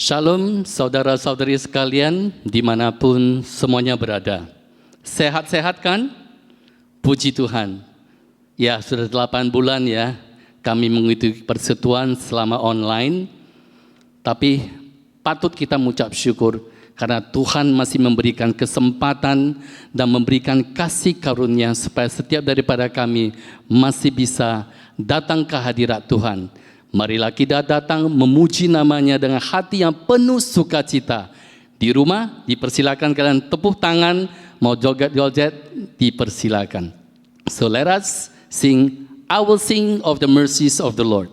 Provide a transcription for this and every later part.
Shalom saudara-saudari sekalian dimanapun semuanya berada. Sehat-sehat kan? Puji Tuhan. Ya sudah 8 bulan ya kami mengikuti persekutuan selama online. Tapi patut kita mengucap syukur karena Tuhan masih memberikan kesempatan dan memberikan kasih karunia supaya setiap daripada kami masih bisa datang ke hadirat Tuhan. Marilah kita datang memuji namanya dengan hati yang penuh sukacita. Di rumah dipersilakan kalian tepuk tangan, mau joget-joget dipersilakan. So let us sing, I will sing of the mercies of the Lord.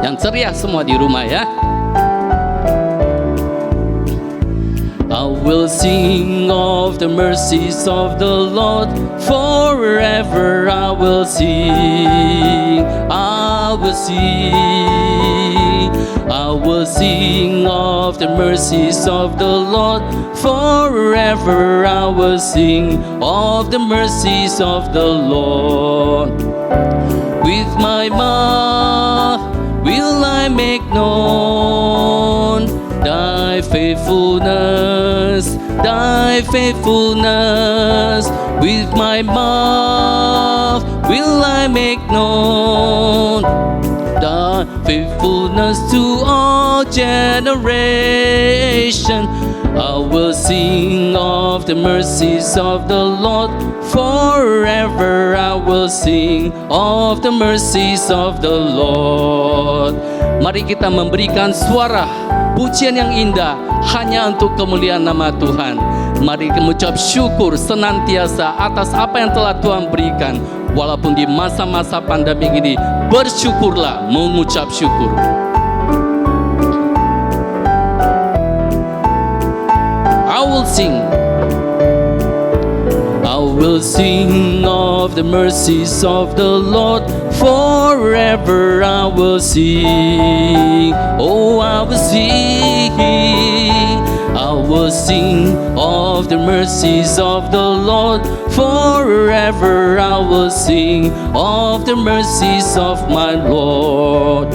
Yang ceria semua di rumah ya. I will sing of the mercies of the Lord, forever I will sing, I will sing, I will sing of the mercies of the Lord, forever I will sing of the mercies of the Lord. With my mouth will I make known Thy faithfulness, Thy faithfulness. With my mouth will I make known Thy faithfulness to all generation. I will sing of the mercies of the Lord, forever I will sing of the mercies of the Lord. Mari kita memberikan suara pujian yang indah hanya untuk kemuliaan nama Tuhan. Mari kita mengucap syukur senantiasa atas apa yang telah Tuhan berikan. Walaupun di masa-masa pandemi ini, bersyukurlah, mengucap syukur. I will sing of the mercies of the Lord, forever I will sing. Oh, I will sing, I will sing of the mercies of the Lord, forever I will sing of the mercies of my Lord.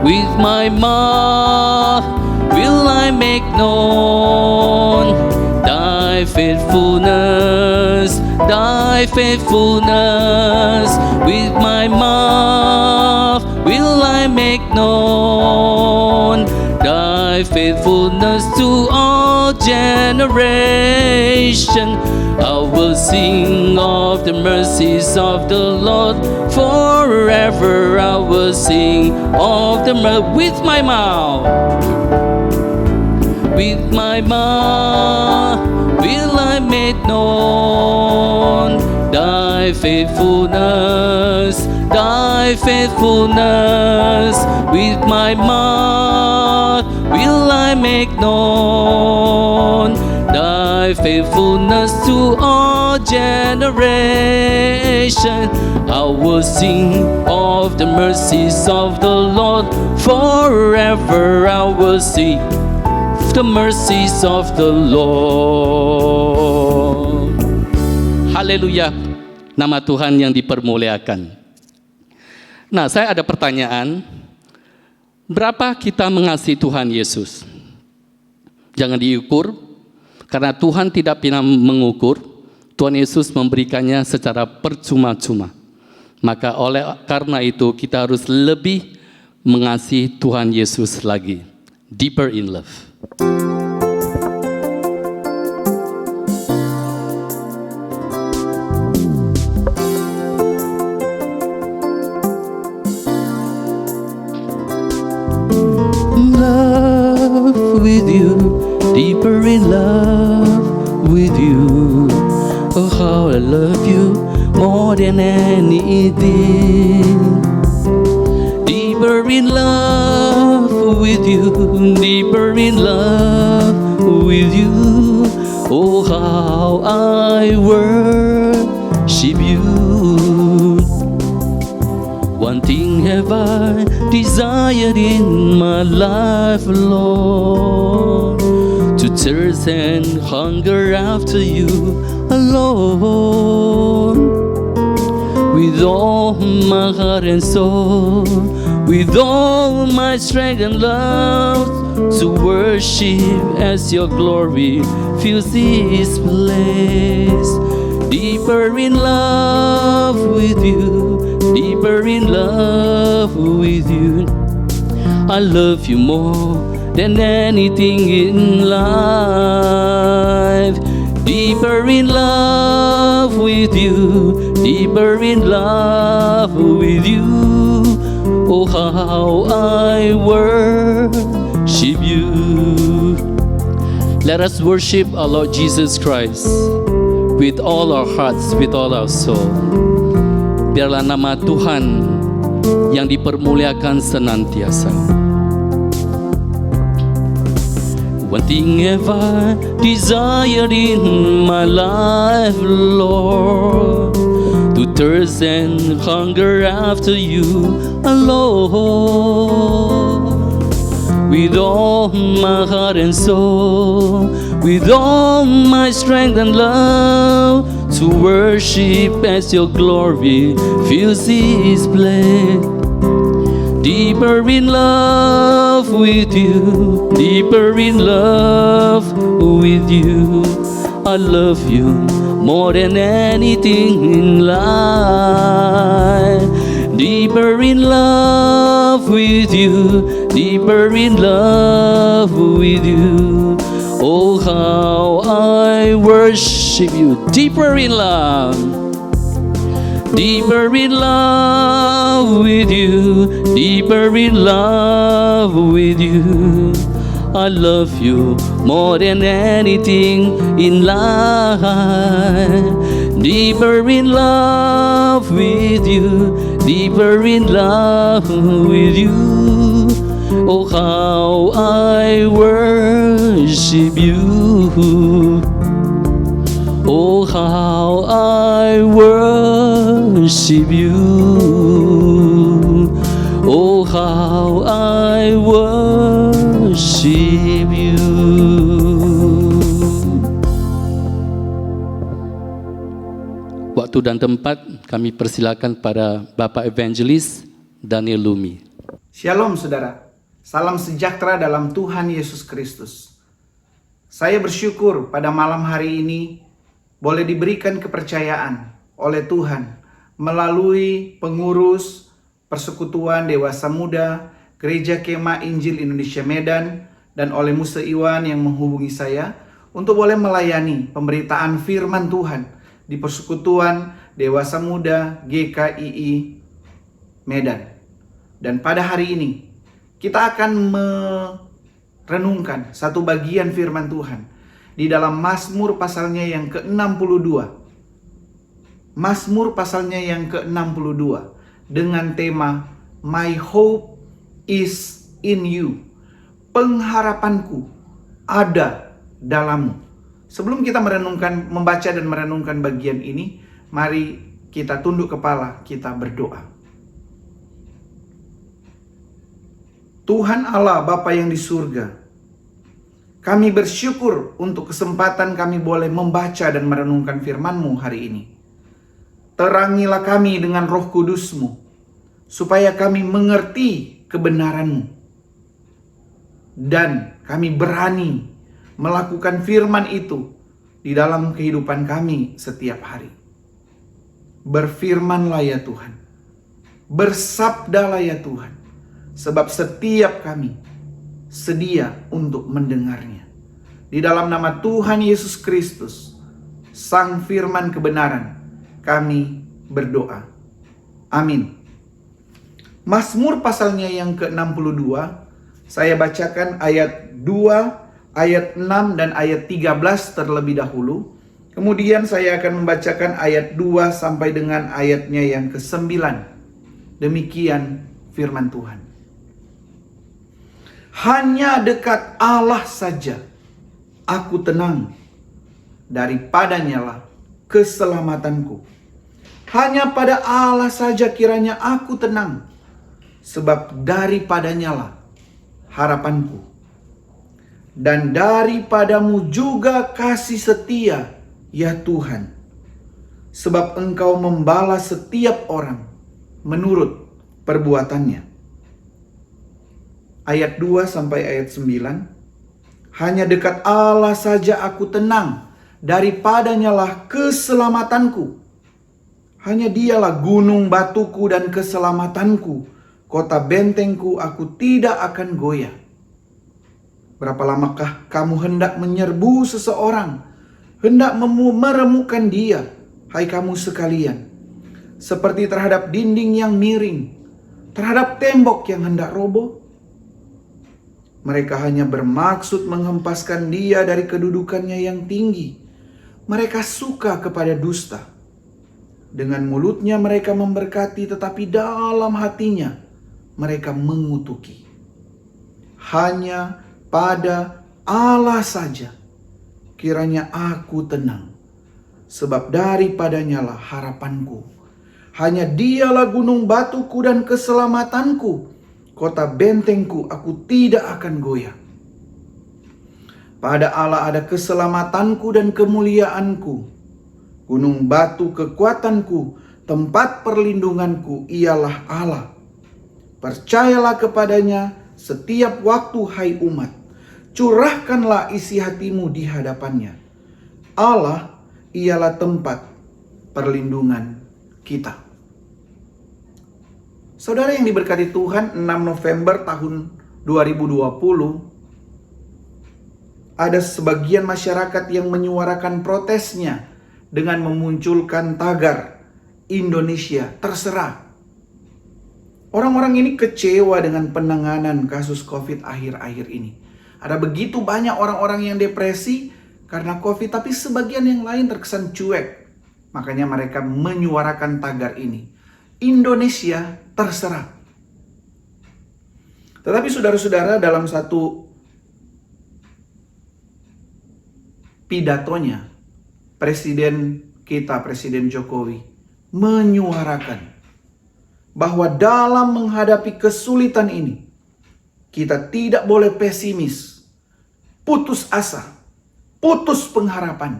With my mouth will I make known Thy faithfulness, Thy faithfulness. With my mouth will I make known Thy faithfulness to all generation. I will sing of the mercies of the Lord, forever I will sing of the with my mouth. With my mouth will I make known Thy faithfulness, Thy faithfulness. With my mouth will I make known Thy faithfulness to all generation. I will sing of the mercies of the Lord, forever I will sing the mercies of the Lord. Haleluya, nama Tuhan yang dipermuliakan. Nah, saya ada pertanyaan. Berapa kita mengasihi Tuhan Yesus? Jangan diukur, karena Tuhan tidak pernah mengukur. Tuhan Yesus memberikannya secara percuma-cuma. Maka karena itu kita harus lebih mengasihi Tuhan Yesus lagi. Deeper in love. Love with you, deeper in love with you. Oh, how I love you more than anything. Deeper in love with you, deeper in love with you. Oh, how I worship you. One thing have I desired in my life, Lord, to thirst and hunger after you alone. With all my heart and soul, with all my strength and love, to worship as your glory fills this place. Deeper in love with you, deeper in love with you. I love you more than anything in life. Deeper in love with you, deeper in love with you. Oh, how I worship you. Let us worship our Lord Jesus Christ with all our hearts, with all our soul. Biarlah nama Tuhan yang dipermuliakan senantiasa. One thing have I desired in my life, Lord, to thirst and hunger after you alone. With all my heart and soul, with all my strength and love, to worship as your glory fills this place. Deeper in love with you, deeper in love with you. I love you more than anything in life. Deeper in love with you, deeper in love with you. Oh, how I worship you. Deeper in love, deeper in love with you, deeper in love with you. I love you more than anything in life. Deeper in love with you, deeper in love with you. Oh, how I worship you. Oh, how I worship you. Oh, how I worship you. Waktu dan tempat kami persilakan pada Bapak Evangelis Daniel Lumi. Shalom saudara, salam sejahtera dalam Tuhan Yesus Kristus. Saya bersyukur pada malam hari ini boleh diberikan kepercayaan oleh Tuhan melalui pengurus Persekutuan Dewasa Muda Gereja Kemah Injil Indonesia Medan dan oleh Musa Iwan yang menghubungi saya untuk boleh melayani pemberitaan firman Tuhan di Persekutuan Dewasa Muda GKII Medan. Dan pada hari ini kita akan merenungkan satu bagian firman Tuhan di dalam Mazmur pasalnya yang ke-62. Mazmur pasalnya yang ke-62 dengan tema My Hope is in You. Pengharapanku ada dalammu. Sebelum kita membaca dan merenungkan bagian ini, mari kita tunduk kepala, kita berdoa. Tuhan Allah Bapa yang di surga, kami bersyukur untuk kesempatan kami boleh membaca dan merenungkan firman-Mu hari ini. Terangilah kami dengan Roh Kudus-Mu, supaya kami mengerti kebenaran-Mu. Dan kami berani melakukan firman itu di dalam kehidupan kami setiap hari. Berfirmanlah ya Tuhan, bersabdalah ya Tuhan, sebab setiap kami sedia untuk mendengarnya. Di dalam nama Tuhan Yesus Kristus, Sang Firman kebenaran, kami berdoa. Amin. Mazmur pasalnya yang ke-62, saya bacakan ayat 2, ayat 6, dan ayat 13 terlebih dahulu. Kemudian saya akan membacakan ayat 2 sampai dengan ayatnya yang ke-9. Demikian firman Tuhan. Hanya dekat Allah saja aku tenang, daripadanya lah keselamatanku. Hanya pada Allah saja kiranya aku tenang, sebab daripadanya lah harapanku. Dan daripadamu juga kasih setia, ya Tuhan. sebab Engkau membalas setiap orang menurut perbuatannya. Ayat 2 sampai ayat 9. Hanya dekat Allah saja aku tenang, daripadanya lah keselamatanku. Hanya dialah gunung batuku dan keselamatanku, kota bentengku, aku tidak akan goyah. Berapa lamakah kamu hendak menyerbu seseorang, hendak meremukkan dia, hai kamu sekalian, seperti terhadap dinding yang miring, terhadap tembok yang hendak roboh? Mereka hanya bermaksud menghempaskan dia dari kedudukannya yang tinggi. Mereka suka kepada dusta. Dengan mulutnya mereka memberkati, tetapi dalam hatinya mereka mengutuki. Hanya pada Allah saja kiranya aku tenang, sebab daripadanya lah harapanku. Hanya dialah gunung batuku dan keselamatanku, kota bentengku, aku tidak akan goyah. Pada Allah ada keselamatanku dan kemuliaanku. Gunung batu kekuatanku, tempat perlindunganku, ialah Allah. Percayalah kepadanya setiap waktu, hai umat. Curahkanlah isi hatimu di hadapannya. Allah ialah tempat perlindungan kita. Saudara yang diberkati Tuhan, 6 November tahun 2020, ada sebagian masyarakat yang menyuarakan protesnya dengan memunculkan tagar Indonesia terserah. Orang-orang ini kecewa dengan penanganan kasus COVID akhir-akhir ini. Ada begitu banyak orang-orang yang depresi karena COVID, tapi sebagian yang lain terkesan cuek. Makanya mereka menyuarakan tagar ini. Indonesia terserah. Tetapi saudara-saudara, dalam satu pidatonya, Presiden kita, Presiden Jokowi, menyuarakan bahwa dalam menghadapi kesulitan ini, kita tidak boleh pesimis, putus asa, putus pengharapan.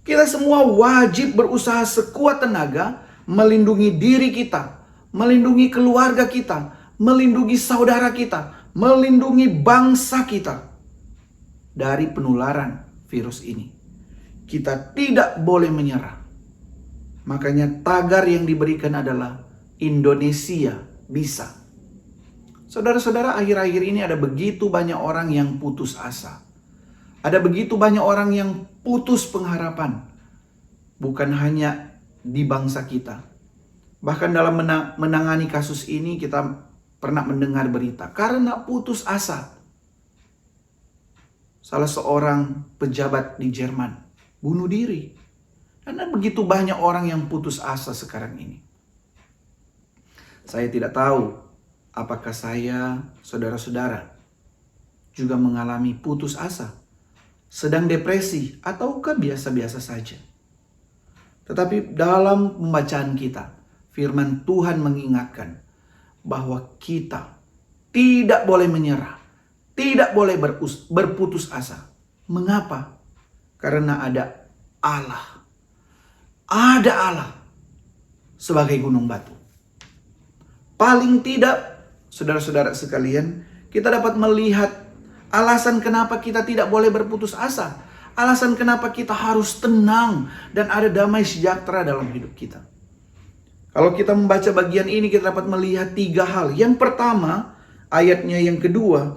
Kita semua wajib berusaha sekuat tenaga melindungi diri kita, melindungi keluarga kita, melindungi saudara kita, melindungi bangsa kita dari penularan virus ini. Kita tidak boleh menyerah. Makanya tagar yang diberikan adalah Indonesia bisa. Saudara-saudara, akhir-akhir ini ada begitu banyak orang yang putus asa. Ada begitu banyak orang yang putus pengharapan. Bukan hanya di bangsa kita. Bahkan dalam menangani kasus ini kita pernah mendengar berita. Karena putus asa, salah seorang pejabat di Jerman bunuh diri. Karena begitu banyak orang yang putus asa sekarang ini. Saya tidak tahu apakah saya, saudara-saudara, juga mengalami putus asa, sedang depresi, ataukah biasa-biasa saja. Tetapi dalam pembacaan kita, firman Tuhan mengingatkan bahwa kita tidak boleh menyerah, tidak boleh berputus asa. Mengapa? Karena ada Allah. Ada Allah sebagai gunung batu. Paling tidak, saudara-saudara sekalian, kita dapat melihat alasan kenapa kita tidak boleh berputus asa. Alasan kenapa kita harus tenang dan ada damai sejahtera dalam hidup kita. Kalau kita membaca bagian ini, kita dapat melihat 3 hal. Yang pertama, ayatnya yang kedua,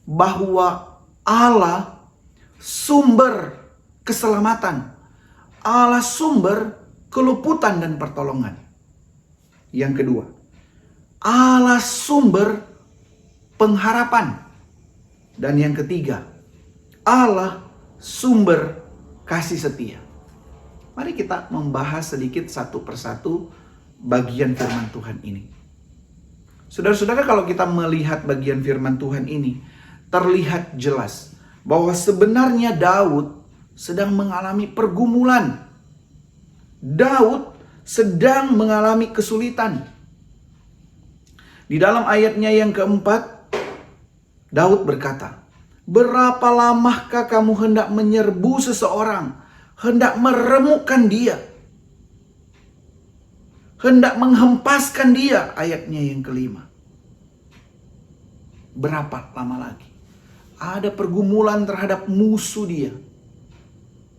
bahwa Allah sumber keselamatan. Allah sumber keluputan dan pertolongan. Yang kedua, Allah sumber pengharapan. Dan yang ketiga, Allah sumber kasih setia. Mari kita membahas sedikit satu persatu bagian firman Tuhan ini. Saudara-saudara, kalau kita melihat bagian firman Tuhan ini, terlihat jelas bahwa sebenarnya Daud sedang mengalami pergumulan. Daud sedang mengalami kesulitan. Di dalam ayatnya yang keempat, Daud berkata, "Berapa lamakah kamu hendak menyerbu seseorang, hendak meremukkan dia?" hendak menghempaskan dia, ayatnya yang kelima. Berapa lama lagi? Ada pergumulan terhadap musuh dia.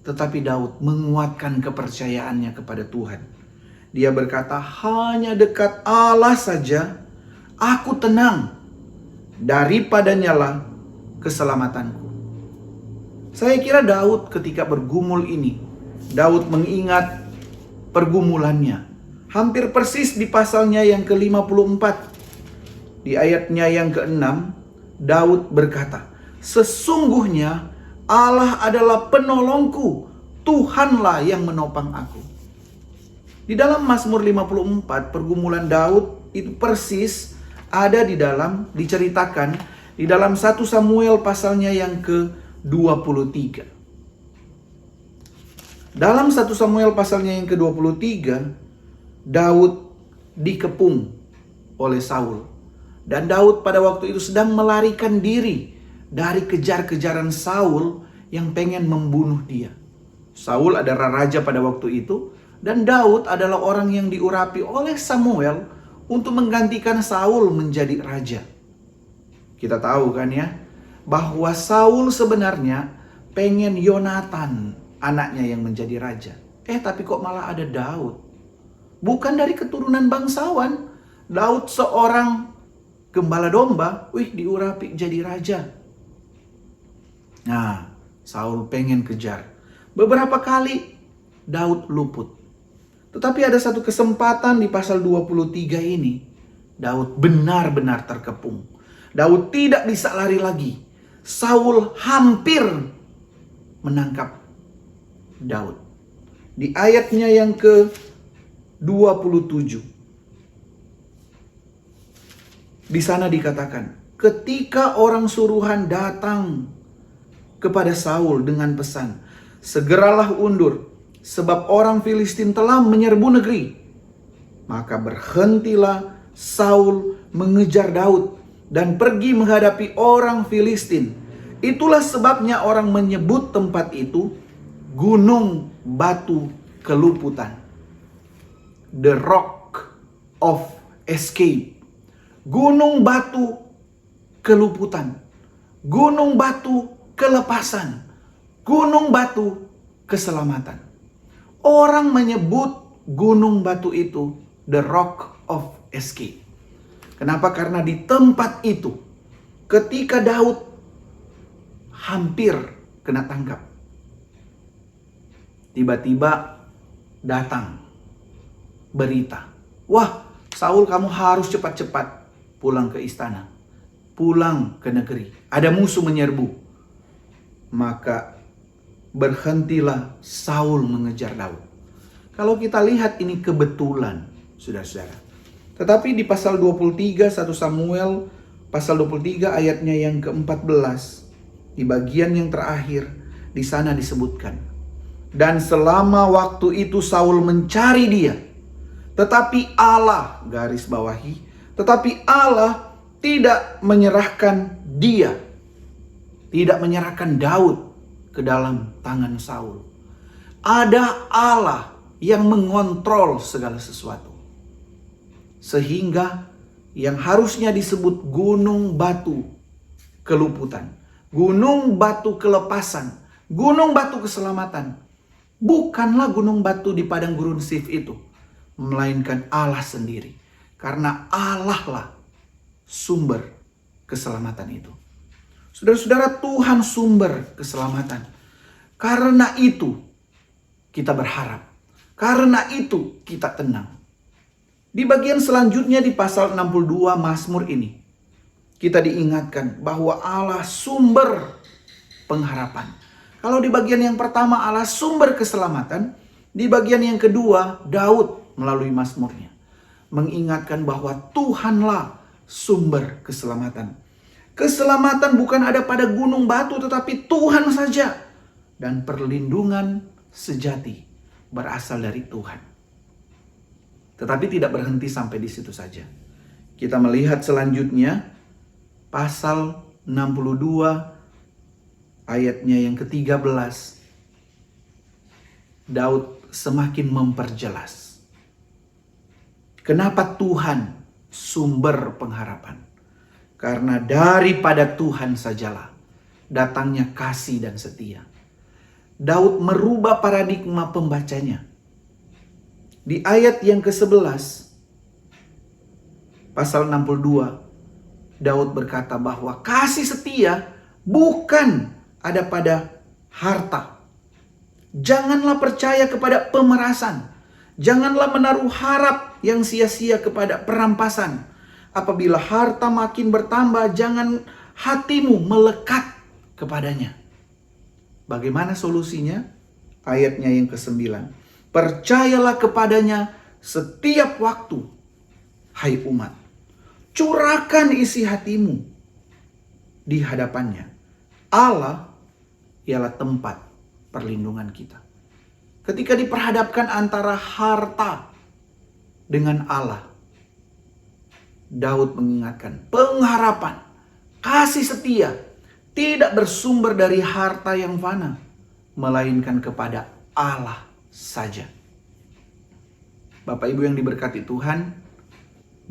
Tetapi Daud menguatkan kepercayaannya kepada Tuhan. Dia berkata, hanya dekat Allah saja aku tenang, daripadanya lah keselamatanku. Saya kira Daud ketika bergumul ini, Daud mengingat pergumulannya. Hampir persis di pasalnya yang ke-54. Di ayatnya yang ke-6, Daud berkata, sesungguhnya Allah adalah penolongku, Tuhanlah yang menopang aku. Di dalam Mazmur 54, pergumulan Daud itu persis ada diceritakan di dalam 1 Samuel pasalnya yang ke-23. Dalam 1 Samuel pasalnya yang ke-23, Daud dikepung oleh Saul. Dan Daud pada waktu itu sedang melarikan diri dari kejar-kejaran Saul yang pengen membunuh dia. Saul adalah raja pada waktu itu, dan Daud adalah orang yang diurapi oleh Samuel untuk menggantikan Saul menjadi raja. Kita tahu kan ya, bahwa Saul sebenarnya pengen Yonatan anaknya yang menjadi raja. Tapi kok malah ada Daud. Bukan dari keturunan bangsawan. Daud seorang gembala domba, diurapi jadi raja. Nah, Saul pengen kejar. Beberapa kali Daud luput. Tetapi ada satu kesempatan di pasal 23 ini, Daud benar-benar terkepung. Daud tidak bisa lari lagi. Saul hampir menangkap Daud. Di ayatnya yang ke-27. Di sana dikatakan, ketika orang suruhan datang kepada Saul dengan pesan, segeralah undur, sebab orang Filistin telah menyerbu negeri. Maka berhentilah Saul mengejar Daud dan pergi menghadapi orang Filistin. Itulah sebabnya orang menyebut tempat itu Gunung Batu Keluputan, The Rock of Escape. Gunung batu keluputan, gunung batu kelepasan, gunung batu keselamatan. Orang menyebut gunung batu itu the rock of escape. Kenapa? Karena di tempat itu ketika Daud hampir kena tangkap, tiba-tiba datang berita, wah, Saul, kamu harus cepat-cepat pulang ke istana, pulang ke negeri, ada musuh menyerbu. Maka berhentilah Saul mengejar Daud. Kalau kita lihat ini kebetulan, saudara-saudara. Tetapi di pasal 23 1 Samuel pasal 23 ayatnya yang ke-14, di bagian yang terakhir, di sana disebutkan, dan selama waktu itu Saul mencari dia, tetapi Allah, garis bawahi, tetapi Allah tidak menyerahkan dia, tidak menyerahkan Daud ke dalam tangan Saul. Ada Allah yang mengontrol segala sesuatu. Sehingga yang harusnya disebut gunung batu keluputan, gunung batu kelepasan, gunung batu keselamatan, bukanlah gunung batu di padang gurun Sif itu, melainkan Allah sendiri. Karena Allah lah sumber keselamatan itu. Saudara-saudara, Tuhan sumber keselamatan. Karena itu kita berharap. Karena itu kita tenang. Di bagian selanjutnya di pasal 62 Mazmur ini, kita diingatkan bahwa Allah sumber pengharapan. Kalau di bagian yang pertama Allah sumber keselamatan, di bagian yang kedua Daud melalui Mazmurnya mengingatkan bahwa Tuhanlah sumber keselamatan. Keselamatan bukan ada pada gunung batu, tetapi Tuhan saja. Dan perlindungan sejati berasal dari Tuhan. Tetapi tidak berhenti sampai di situ saja. Kita melihat selanjutnya pasal 62 ayatnya yang ke-13. Daud semakin memperjelas. Kenapa Tuhan sumber pengharapan? Karena daripada Tuhan sajalah datangnya kasih dan setia. Daud merubah paradigma pembacanya. Di ayat yang ke-11, pasal 62, Daud berkata bahwa kasih setia bukan ada pada harta. Janganlah percaya kepada pemerasan. Janganlah menaruh harap yang sia-sia kepada perampasan. Apabila harta makin bertambah, jangan hatimu melekat kepadanya. Bagaimana solusinya? Ayatnya yang ke-9. Percayalah kepadanya setiap waktu, hai umat. Curahkan isi hatimu di hadapannya. Allah ialah tempat perlindungan kita. Ketika diperhadapkan antara harta dengan Allah, Daud mengingatkan pengharapan, kasih setia tidak bersumber dari harta yang fana, melainkan kepada Allah saja. Bapak Ibu yang diberkati Tuhan,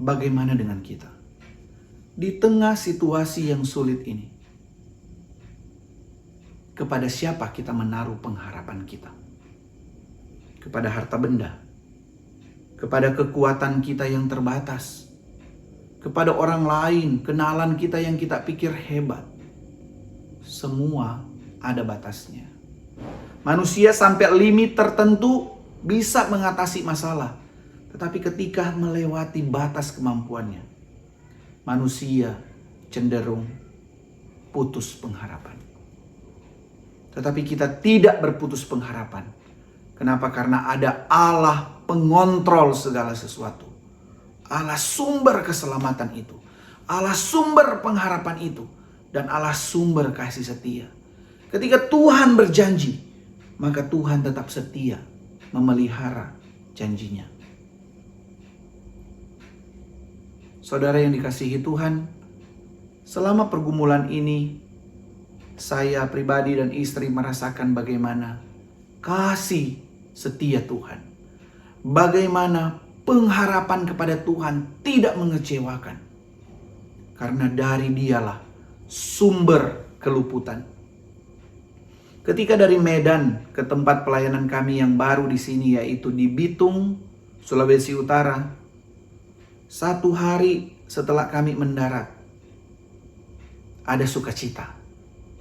bagaimana dengan kita? Di tengah situasi yang sulit ini, kepada siapa kita menaruh pengharapan kita? Kepada harta benda, kepada kekuatan kita yang terbatas, kepada orang lain, kenalan kita yang kita pikir hebat. Semua ada batasnya. Manusia sampai limit tertentu bisa mengatasi masalah, tetapi ketika melewati batas kemampuannya, manusia cenderung putus pengharapan. Tetapi kita tidak berputus pengharapan. Kenapa? Karena ada Allah pengontrol segala sesuatu. Allah sumber keselamatan itu. Allah sumber pengharapan itu. Dan Allah sumber kasih setia. Ketika Tuhan berjanji, maka Tuhan tetap setia memelihara janjinya. Saudara yang dikasihi Tuhan, selama pergumulan ini, saya pribadi dan istri merasakan bagaimana kasih setia Tuhan. Bagaimana pengharapan kepada Tuhan tidak mengecewakan. Karena dari Dialah sumber keluputan. Ketika dari Medan ke tempat pelayanan kami yang baru di sini, yaitu di Bitung, Sulawesi Utara, 1 hari setelah kami mendarat, ada sukacita.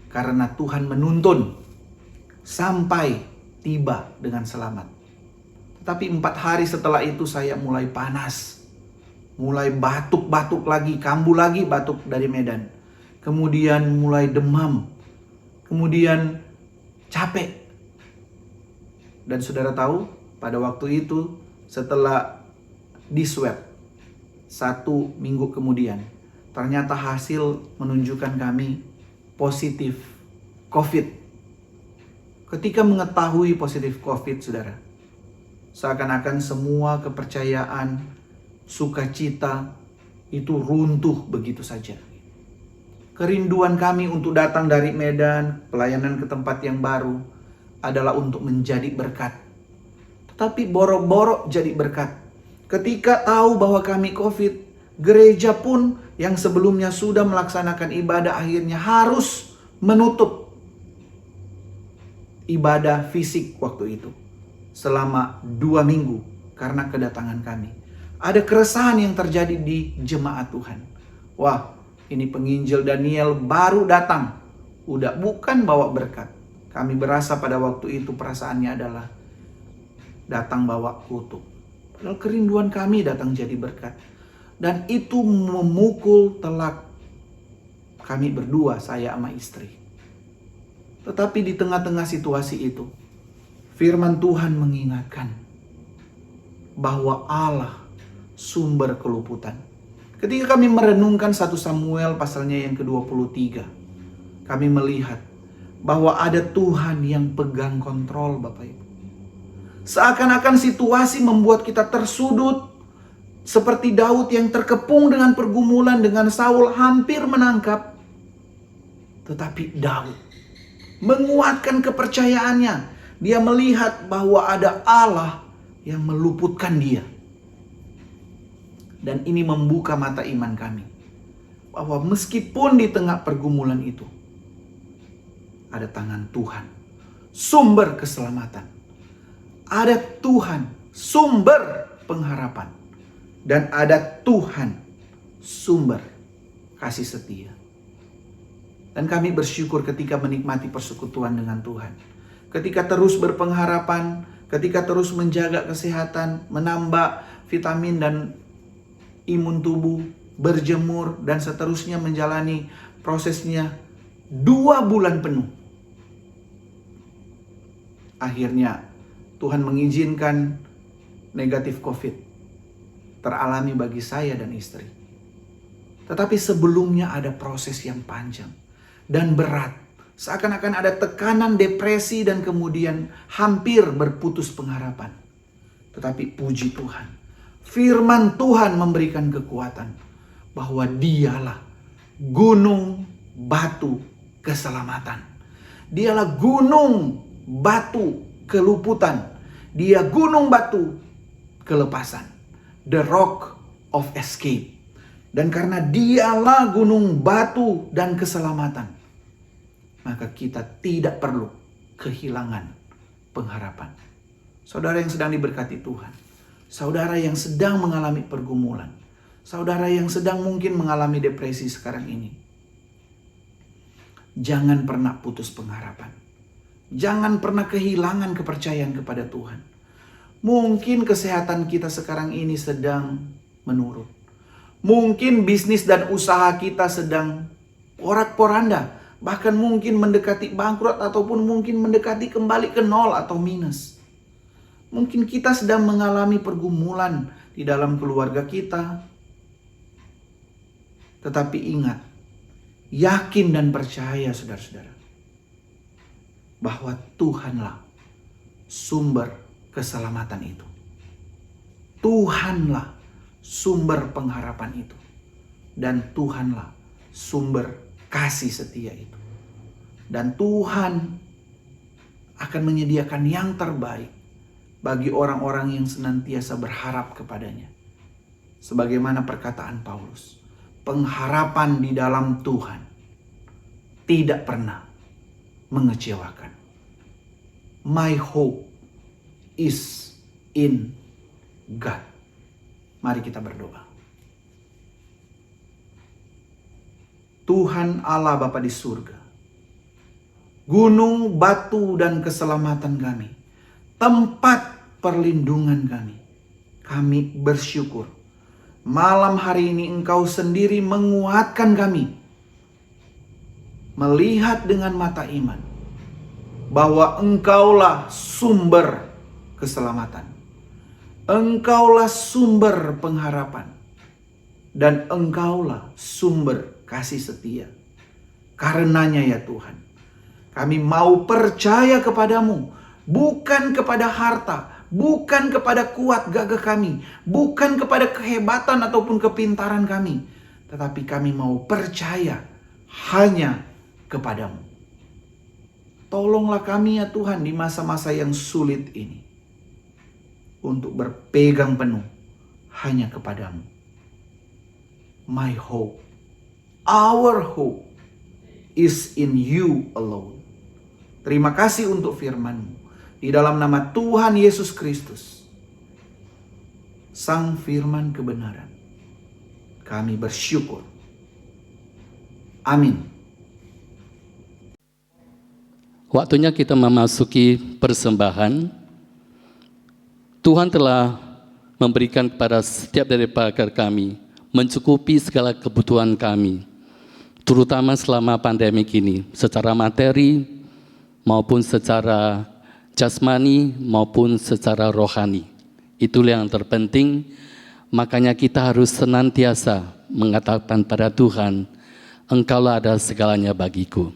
Karena Tuhan menuntun sampai tiba dengan selamat. Tetapi 4 hari setelah itu saya mulai panas. Mulai batuk-batuk lagi, kambuh lagi batuk dari Medan. Kemudian mulai demam. Kemudian capek. Dan saudara tahu, pada waktu itu setelah di swab 1 minggu kemudian, ternyata hasil menunjukkan kami positif COVID. Ketika mengetahui positif COVID, saudara, seakan-akan semua kepercayaan, sukacita itu runtuh begitu saja. Kerinduan kami untuk datang dari Medan, pelayanan ke tempat yang baru, adalah untuk menjadi berkat. Tetapi boro-boro jadi berkat. Ketika tahu bahwa kami COVID, gereja pun yang sebelumnya sudah melaksanakan ibadah akhirnya harus menutup ibadah fisik waktu itu selama 2 minggu karena kedatangan kami. Ada keresahan yang terjadi di jemaat Tuhan. Wah, ini penginjil Daniel baru datang, udah bukan bawa berkat. Kami berasa pada waktu itu perasaannya adalah datang bawa kutuk. Padahal kerinduan kami datang jadi berkat. Dan itu memukul telak kami berdua, saya sama istri. Tetapi di tengah-tengah situasi itu, firman Tuhan mengingatkan bahwa Allah sumber keluputan. Ketika kami merenungkan 1 Samuel pasalnya yang ke-23, kami melihat bahwa ada Tuhan yang pegang kontrol, Bapak Ibu. Seakan-akan situasi membuat kita tersudut, seperti Daud yang terkepung dengan pergumulan dengan Saul hampir menangkap. Tetapi Daud menguatkan kepercayaannya. Dia melihat bahwa ada Allah yang meluputkan dia. Dan ini membuka mata iman kami. Bahwa meskipun di tengah pergumulan itu, ada tangan Tuhan, sumber keselamatan. Ada Tuhan, sumber pengharapan. Dan ada Tuhan, sumber kasih setia. Dan kami bersyukur ketika menikmati persekutuan dengan Tuhan. Ketika terus berpengharapan, ketika terus menjaga kesehatan, menambah vitamin dan imun tubuh, berjemur, dan seterusnya menjalani prosesnya 2 bulan penuh. Akhirnya Tuhan mengizinkan negatif COVID teralami bagi saya dan istri. Tetapi sebelumnya ada proses yang panjang dan berat. Seakan-akan ada tekanan, depresi, dan kemudian hampir berputus pengharapan. Tetapi puji Tuhan, firman Tuhan memberikan kekuatan bahwa dialah gunung batu keselamatan. Dialah gunung batu keluputan. Dia gunung batu kelepasan. The rock of escape. Dan karena dialah gunung batu dan keselamatan, maka kita tidak perlu kehilangan pengharapan. Saudara yang sedang diberkati Tuhan, saudara yang sedang mengalami pergumulan, saudara yang sedang mungkin mengalami depresi sekarang ini, jangan pernah putus pengharapan. Jangan pernah kehilangan kepercayaan kepada Tuhan. Mungkin kesehatan kita sekarang ini sedang menurun. Mungkin bisnis dan usaha kita sedang porak-poranda. Bahkan mungkin mendekati bangkrut ataupun mungkin mendekati kembali ke nol atau minus. Mungkin kita sedang mengalami pergumulan di dalam keluarga kita. Tetapi ingat, yakin dan percaya saudara-saudara, bahwa Tuhanlah sumber keselamatan itu. Tuhanlah sumber pengharapan itu. Dan Tuhanlah sumber kasih setia itu. Dan Tuhan akan menyediakan yang terbaik bagi orang-orang yang senantiasa berharap kepadanya. Sebagaimana perkataan Paulus, pengharapan di dalam Tuhan tidak pernah mengecewakan. My hope is in God. Mari kita berdoa. Tuhan Allah Bapa di surga, gunung, batu, dan keselamatan kami, tempat perlindungan kami bersyukur. Malam hari ini Engkau sendiri menguatkan kami, melihat dengan mata iman, bahwa Engkaulah sumber keselamatan. Engkaulah sumber pengharapan. Dan Engkaulah sumber kasih setia. Karenanya ya Tuhan, kami mau percaya kepadamu, bukan kepada harta, bukan kepada kuat gagah kami, bukan kepada kehebatan ataupun kepintaran kami, tetapi kami mau percaya hanya kepadamu. Tolonglah kami ya Tuhan di masa-masa yang sulit ini, untuk berpegang penuh hanya kepadamu. My hope, our hope is in you alone. Terima kasih untuk firman-Mu. Di dalam nama Tuhan Yesus Kristus, Sang Firman kebenaran, kami bersyukur. Amin. Waktunya kita memasuki persembahan. Tuhan telah memberikan kepada setiap daripada kami, mencukupi segala kebutuhan kami, terutama selama pandemi ini, secara materi maupun secara jasmani maupun secara rohani. Itulah yang terpenting, makanya kita harus senantiasa mengatakan pada Tuhan, Engkaulah ada segalanya bagiku.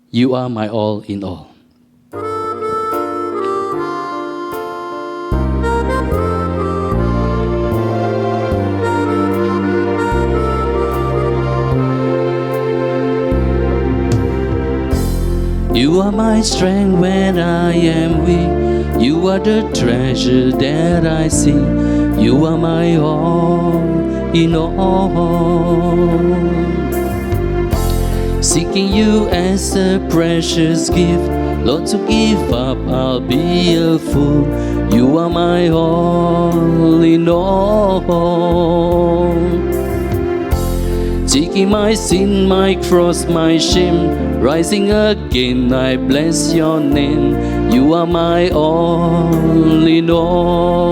You are my all in all. You are my strength when I am weak. You are the treasure that I see. You are my all in all. Seeking you as a precious gift, Lord, to give up I'll be a fool. You are my all in all. Taking my sin, my cross, my shame, rising again, I bless your name. You are my all in all.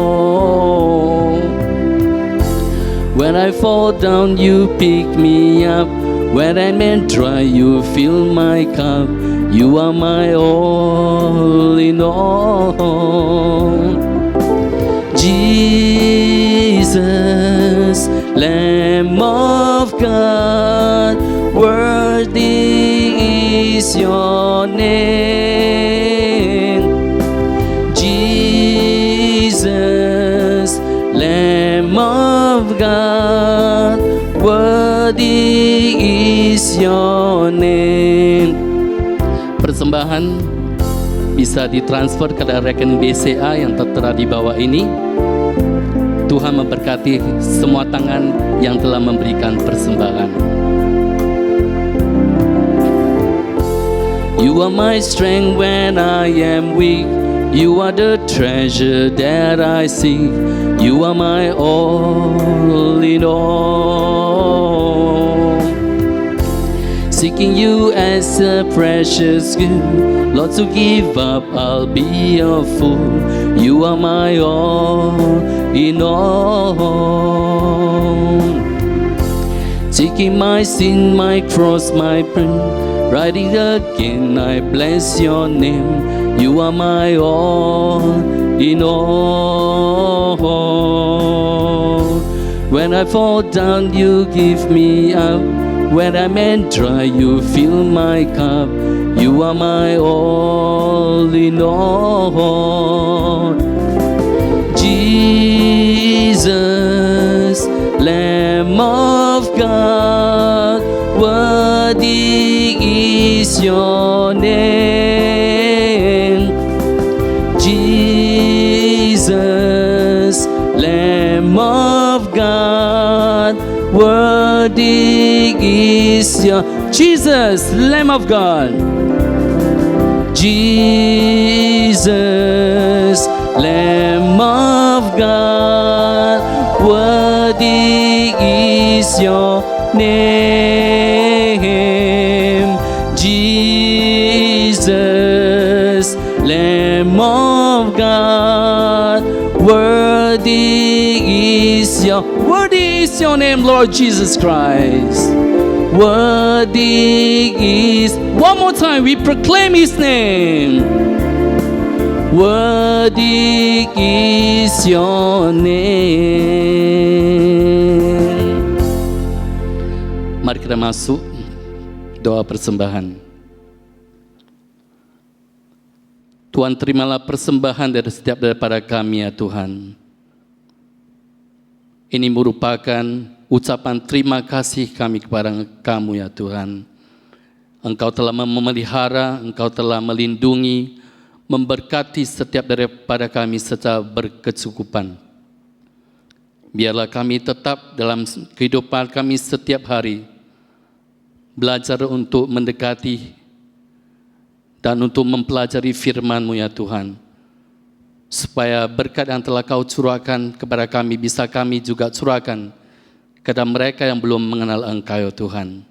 When I fall down, you pick me up. When I'm in dry, you fill my cup. You are my all in all. Jesus, Lamb of God, worthy is your name. Jesus, Lamb of God, worthy is your name. Persembahan bisa ditransfer ke rekening BCA yang tertera di bawah ini. Tuhan memberkati semua tangan yang telah memberikan persembahan. You are my strength when I am weak. You are the treasure that I seek. You are my all in all. Seeking you as a precious gift, Lord, to give up I'll be a fool. You are my all in all. Taking my sin, my cross, my pain, riding again, I bless your name. You are my all in all. When I fall down, you give me up. When I'm in dry, you fill my cup. You are my all in all. Jesus, Lamb of God, worthy is your name. Jesus, Lamb of God, worthy is your Jesus, Lamb of God. Jesus, Lamb of God, worthy is your name. Jesus, Lamb of God, worthy is your name, Lord Jesus Christ. Worthy is, one more time we proclaim his name. Worthy is your name. Mari kita masuk doa persembahan. Tuhan, terimalah persembahan dari setiap daripada kami ya Tuhan. Ini merupakan ucapan terima kasih kami kepada kamu ya Tuhan. Engkau telah memelihara, Engkau telah melindungi, memberkati setiap daripada kami secara berkecukupan. Biarlah kami tetap dalam kehidupan kami setiap hari belajar untuk mendekati dan untuk mempelajari firman-Mu ya Tuhan, supaya berkat yang telah Kau curahkan kepada kami bisa kami juga curahkan kepada mereka yang belum mengenal Engkau ya Tuhan.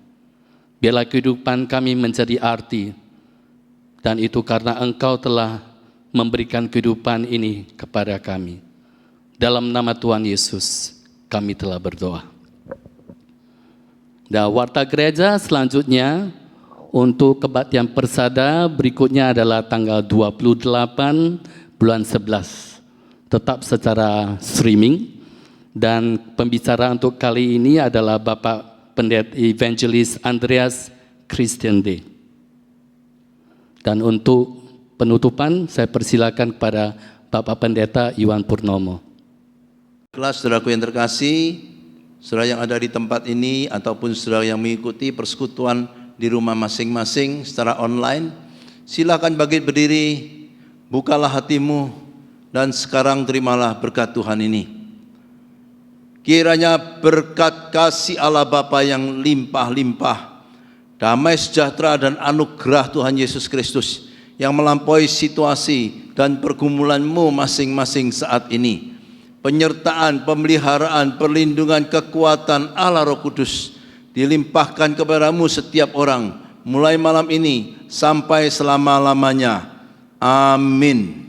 Biarlah kehidupan kami menjadi arti, dan itu karena Engkau telah memberikan kehidupan ini kepada kami. Dalam nama Tuhan Yesus kami telah berdoa. Dan warta gereja selanjutnya untuk kebaktian persada berikutnya adalah tanggal 28 bulan 11, tetap secara streaming. Dan pembicara untuk kali ini adalah Bapak Pendeta Evangelis Andreas Christian Day. Dan untuk penutupan saya persilakan kepada Bapak Pendeta Iwan Purnomo. Kelas saudaraku yang terkasih, saudara yang ada di tempat ini ataupun saudara yang mengikuti persekutuan di rumah masing-masing secara online, silakan bangkit berdiri, bukalah hatimu, dan sekarang terimalah berkat Tuhan ini. Kiranya berkat kasih Allah Bapa yang limpah-limpah, damai sejahtera dan anugerah Tuhan Yesus Kristus yang melampaui situasi dan pergumulanmu masing-masing saat ini, penyertaan, pemeliharaan, perlindungan, kekuatan Allah Roh Kudus dilimpahkan kepadamu setiap orang, mulai malam ini sampai selama-lamanya. Amin.